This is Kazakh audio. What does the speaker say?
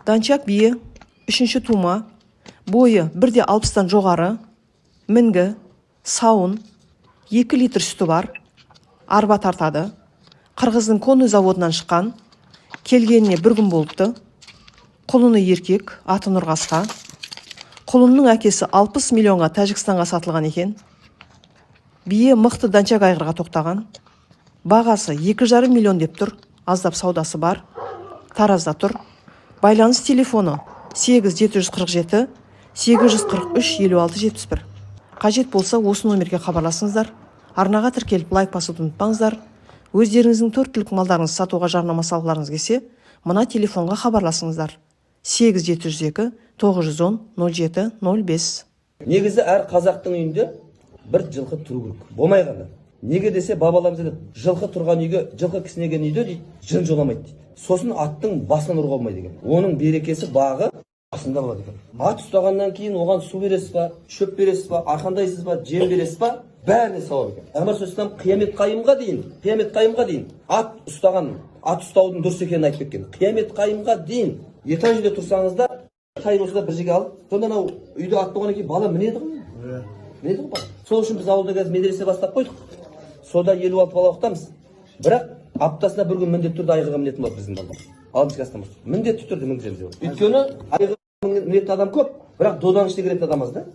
Данчак бие, 3-ші тума, бойы 1,60-тан жоғары, мінгі, сауын, 2 литр сүті бар, арба тартады. Қырғыздың Коны заводынан шыққан, келгеніне 1 күн болыпты. Құлыны еркек, аты Нұрғасқа. Құлынның әкесі 60 миллионға Тәжікстанға сатылған екен. Бие мықты данчак айғырға тоқтаған. Бағасы 2,5 миллион деп тұр, аздап саудасы бар. Таразда тұр. Байланыс телефоны 8747 843 5671. Қажет болса осы номерге хабарласыңыздар. Арнаға тіркеліп лайк басуды ұмытпаңыздар. Өздеріңіздің 4 түлік малдарыңызды сатуға жарнама салғыларыңыз келсе, мына телефонға хабарласыңыздар. 8702 910 07 05. Негізі әр қазақтың үйінде бір жылқы тұру керек. Болмай қалды. Неге десе бабаларымыз айтады, жылқы тұрған үйге, жылқы кісінеген үйде дейді, жын жоламайды дейді. Сосын аттың басынан ұруға болмайды екен. Оның берекесі бағы басында болады екен. Ат ұстағаннан кейін оған су бересіз ба, шөп бересіз ба, арқандайсыз ба, жем бересіз ба, бәріне сауап екен. Пайғамбар сөзсізден қиямет қайымға дейін ат ұстаған, ат ұстаудың дұрыс екенін айтып кеткен. Қиямет қайымға дейін етан жерде тұрсаңызда, қайыр осыда бір жерге алып, сонда анау үйде ат болғаннан кейін бала мінеді ғой. Мінеді ғой. Сол үшін біз ауылда қазір медресе бастап қойдық. Сода 56 бала оқытамыз. Бірақ аптасына 1 күн міндетті түрде айғырға мінетін болады біздің балалар. Ал бізге астамыз. Міндетті түрде мінгіземіз. Өйткені айғырға мінетін адам көп, бірақ доданың ішіне кіретін адам аз да.